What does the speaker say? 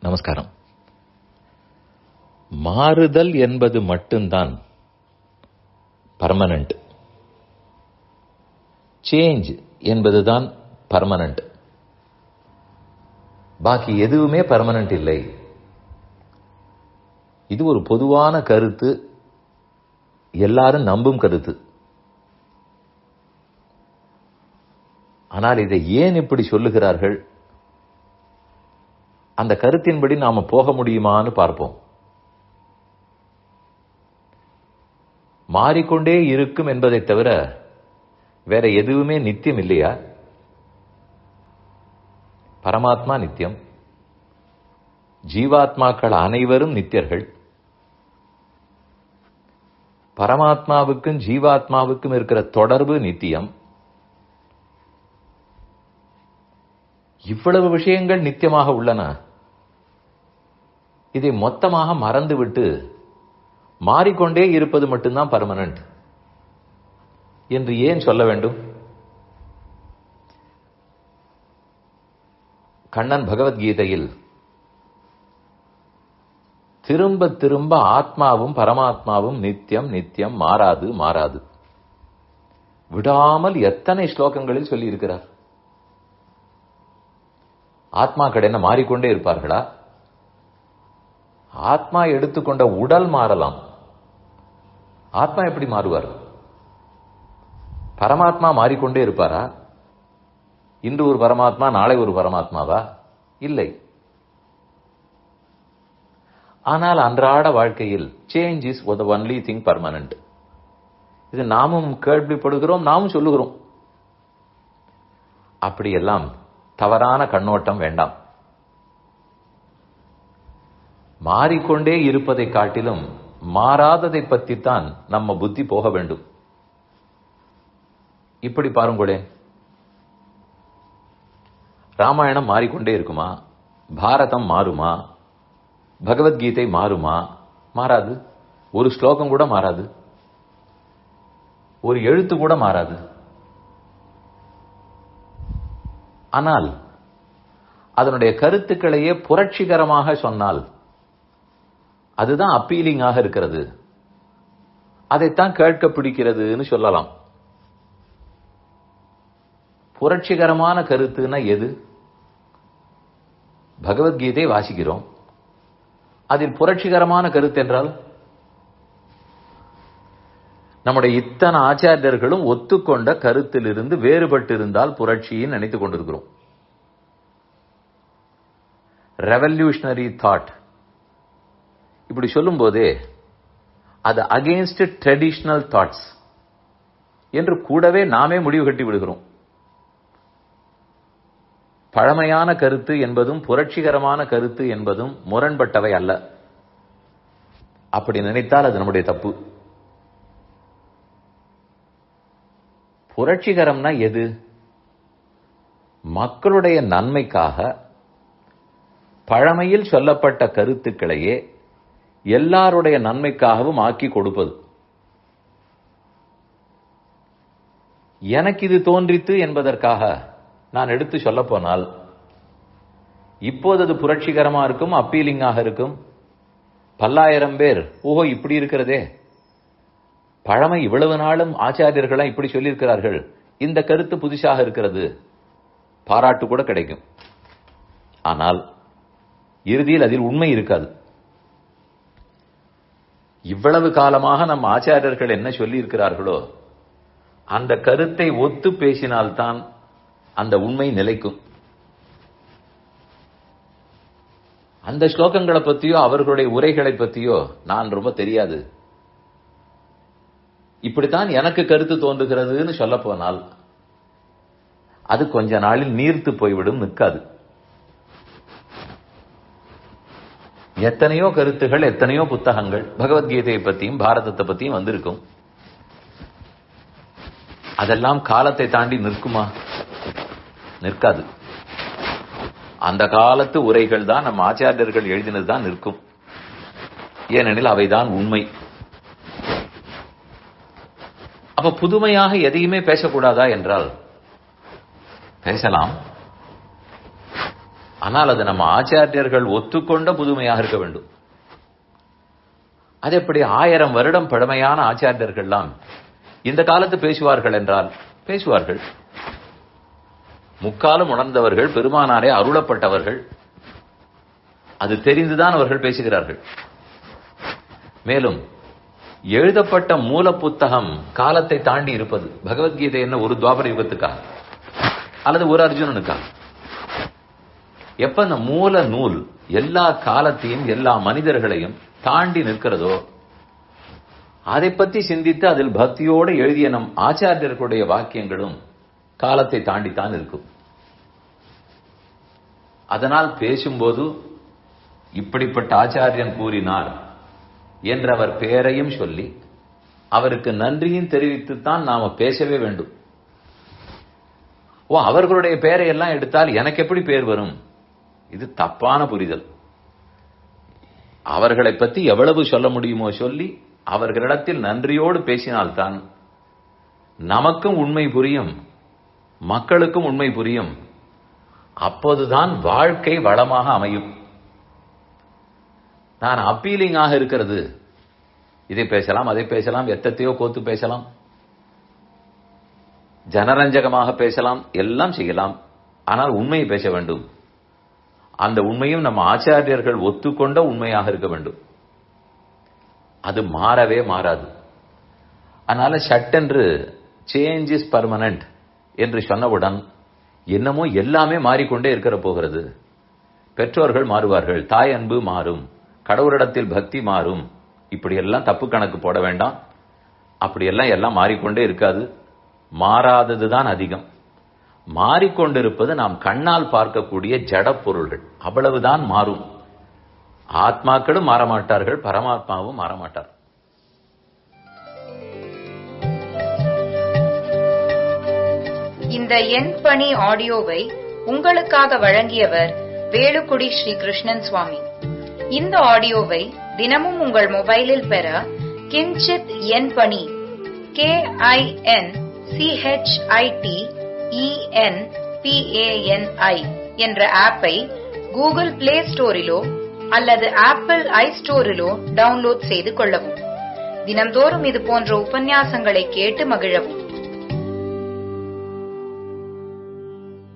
நமஸ்காரம். மாறுதல் என்பது மட்டும்தான் பர்மனன்ட். சேஞ்ச் என்பதுதான் பர்மனன்ட். பாக்கி எதுவுமே பர்மனன்ட் இல்லை. இது ஒரு பொதுவான கருத்து, எல்லாரும் நம்பும் கருத்து. ஆனால் இதை ஏன் இப்படி சொல்லுகிறார்கள்? அந்த கருத்தின்படி நாம போக முடியுமான்னு பார்ப்போம். மாறிக்கொண்டே இருக்கும் என்பதை தவிர வேற எதுவுமே நித்தியம் இல்லையா? பரமாத்மா நித்தியம், ஜீவாத்மாக்கள் அனைவரும் நித்தியர்கள். பரமாத்மாவுக்கும் ஜீவாத்மாவுக்கும் இருக்கிற தொடர்பு நித்தியம். இவ்வளவு விஷயங்கள் நித்தியமாக உள்ளன. இதை மொத்தமாக மறந்துவிட்டு மாறிக்கொண்டே இருப்பது மட்டும்தான் பர்மனன்ட் என்று ஏன் சொல்ல வேண்டும்? கண்ணன் பகவத்கீதையில் திரும்ப திரும்ப ஆத்மாவும் பரமாத்மாவும் நித்தியம் நித்தியம், மாறாது மாறாது, விடாமல் எத்தனை ஸ்லோகங்களில் சொல்லி இருக்கிறார். ஆத்மாக்கள் என்ன மாறிக்கொண்டே இருப்பார்களா? ஆத்மா எடுத்துக்கொண்ட உடல் மாறலாம். ஆத்மா எப்படி மாறுவார்? பரமாத்மா மாறிக்கொண்டே இருப்பாரா? இன்று ஒரு பரமாத்மா, நாளை ஒரு பரமாத்மாவா? இல்லை. ஆனால் அன்றாட வாழ்க்கையில் change is the only thing permanent. இது நாமும் கேள்விப்படுகிறோம், நாமும் சொல்லுகிறோம். அப்படியெல்லாம் தவறான கண்ணோட்டம் வேண்டாம். மாறிக்கொண்டே இருப்பதை காட்டிலும் மாறாததை பற்றித்தான் நம்ம புத்தி போக வேண்டும். இப்படி பாருங்களேன், ராமாயணம் மாறிக்கொண்டே இருக்குமா? பாரதம் மாறுமா? பகவத்கீதை மாறுமா? மாறாது. ஒரு ஸ்லோகம் கூட மாறாது, ஒரு எழுத்து கூட மாறாது. ஆனால் அதனுடைய கருத்துக்களையே புரட்சிகரமாக சொன்னால் அதுதான் அப்பீலிங்காக இருக்கிறது. அதைத்தான் கேட்க பிடிக்கிறதுன்னு சொல்லலாம். புரட்சிகரமான கருத்துன்னா எது? பகவத்கீதை வாசிக்கிறோம், அதில் புரட்சிகரமான கருத்து என்றால் நம்முடைய இத்தனை ஆச்சாரியர்களும் ஒத்துக்கொண்ட கருத்திலிருந்து வேறுபட்டு இருந்தால் புரட்சின்னு நினைத்துக் கொண்டிருக்கிறோம். ரெவல்யூஷனரி தாட் இப்படி சொல்லும் போதே அது அகெயின்ஸ்ட் ட்ரெடிஷனல் தாட்ஸ் என்று கூடவே நாமே முடிவு கட்டி விடுகிறோம். பழமையான கருத்து என்பதும் புரட்சிகரமான கருத்து என்பதும் முரண்பட்டவை அல்ல. அப்படி நினைத்தால் அது நம்முடைய தப்பு. புரட்சிகரம்னா எது? மக்களுடைய நன்மைக்காக பழமையில் சொல்லப்பட்ட கருத்துக்களையே எல்லாருடைய நன்மைக்காகவும் ஆக்கி கொடுப்பது. எனக்கு இது தோன்றித்து என்பதற்காக நான் எடுத்து சொல்ல போனால் இப்போது அது புரட்சிகரமா இருக்கும், அப்பீலிங்காக இருக்கும். பல்லாயிரம் பேர் ஓஹோ இப்படி இருக்கிறதே, பழமை இவ்வளவு நாளும் ஆச்சாரியர்களா இப்படி சொல்லியிருக்கிறார்கள், இந்த கருத்து புதுசாக இருக்கிறது, பாராட்டு கூட கிடைக்கும். ஆனால் இறுதியில் அதில் உண்மை இருக்காது. இவ்வளவு காலமாக நம் ஆச்சாரியர்கள் என்ன சொல்லி இருக்கிறார்களோ அந்த கருத்தை ஒத்து பேசினால்தான் அந்த உண்மை நிலைக்கும். அந்த ஸ்லோகங்களை பத்தியோ அவர்களுடைய உரைகளை பத்தியோ நான் ரொம்ப தெரியாது, இப்படித்தான் எனக்கு கருத்து தோன்றுகிறதுன்னு சொல்ல போனால் அது கொஞ்ச நாளில் நீர்த்து போய்விடும், நிற்காது. எத்தனையோ கருத்துகள், எத்தனையோ புத்தகங்கள் பகவத்கீதையை பத்தியும் பாரதத்தை பத்தியும் வந்திருக்கும். அதெல்லாம் காலத்தை தாண்டி நிற்குமா? நிற்காது. அந்த காலத்து உரைகள் தான் நம் ஆச்சாரியர்கள் எழுதினதுதான் நிற்கும். ஏனெனில் அவைதான் உண்மை. அப்ப புதுமையாக எதையுமே பேசக்கூடாதா என்றால் பேசலாம். ஆனால் அது நம்ம ஆச்சாரியர்கள் ஒத்துக்கொண்ட புதுமையாக இருக்க வேண்டும். அது எப்படி 1000 வருடம் பழமையான ஆச்சாரியர்கள்லாம் இந்த காலத்து பேசுவார்கள் என்றால் பேசுவார்கள். முக்காலம் உணர்ந்தவர்கள், பெருமானாரே அருளப்பட்டவர்கள், அது தெரிந்துதான் அவர்கள் பேசுகிறார்கள். மேலும் எழுதப்பட்ட மூல புத்தகம் காலத்தை தாண்டி இருப்பது. பகவத்கீதை என்ன ஒரு துவாபர யுகத்துக்காக அல்லது ஒரு அர்ஜுனனுக்காக? எப்ப இந்த மூல நூல் எல்லா காலத்தையும் எல்லா மனிதர்களையும் தாண்டி நிற்கிறதோ அதை பற்றி சிந்தித்து அதில் பக்தியோடு எழுதிய நம் ஆச்சாரியர்களுடைய வாக்கியங்களும் காலத்தை தாண்டித்தான் இருக்கும். அதனால் பேசும்போது இப்படிப்பட்ட ஆச்சாரியன் கூறினார் என்ற அவர் பெயரையும் சொல்லி அவருக்கு நன்றியும் தெரிவித்துத்தான் நாம பேசவே வேண்டும். அவர்களுடைய பெயரை எல்லாம் எடுத்தால் எனக்கு எப்படி பெயர் வரும்? இது தப்பான புரிதல். அவர்களை பற்றி எவ்வளவு சொல்ல முடியுமோ சொல்லி அவர்களிடத்தில் நன்றியோடு பேசினால்தான் நமக்கும் உண்மை புரியும், மக்களுக்கும் உண்மை புரியும். அப்போதுதான் வாழ்க்கை வளமாக அமையும். நான் அப்பீலிங்காக இருக்கிறது, இதை பேசலாம் அதை பேசலாம், எத்தத்தையோ கோத்து பேசலாம், ஜனரஞ்சகமாக பேசலாம், எல்லாம் செய்யலாம். ஆனால் உண்மையை பேச வேண்டும். அந்த உண்மையும் நம்ம ஆச்சாரியர்கள் ஒத்துக்கொண்ட உண்மையாக இருக்க வேண்டும். அது மாறவே மாறாது. அதனால சட்டென்று சேஞ்ச் இஸ் பர்மனன்ட் என்று சொன்னவுடன் என்னமோ எல்லாமே மாறிக்கொண்டே இருக்கிற போகிறது. பெற்றோர்கள் மாறுவார்கள், தாய் அன்பு மாறும், கடவுளிடத்தில் பக்தி மாறும். இப்படியெல்லாம் தப்பு கணக்கு போட வேண்டாம். அப்படியெல்லாம் எல்லாம் மாறிக்கொண்டே இருக்காது. மாறாததுதான் அதிகம். மாறிக்கொண்டிருப்பது நாம் கண்ணால் பார்க்கக்கூடிய ஜட பொருள்கள், அவ்வளவுதான் மாறும். ஆத்மாக்களும் மாறமாட்டார்கள், பரமாத்மாவும் மாறமாட்டார். இந்த என் பணி ஆடியோவை உங்களுக்காக வழங்கியவர் வேலுக்குடி ஸ்ரீ கிருஷ்ணன் சுவாமி. இந்த ஆடியோவை தினமும் உங்கள் மொபைலில் பெற கிஞ்சித் என் பணி KINCHITENPANI என்ற ஆப்பை கூகுள் பிளே ஸ்டோரிலோ அல்லது ஆப்பிள் ஐஸ்டோரிலோ டவுன்லோட் செய்து கொள்ளவும். தினம்தோறும் இது போன்ற உபன்யாசங்களை கேட்டு மகிழவும்.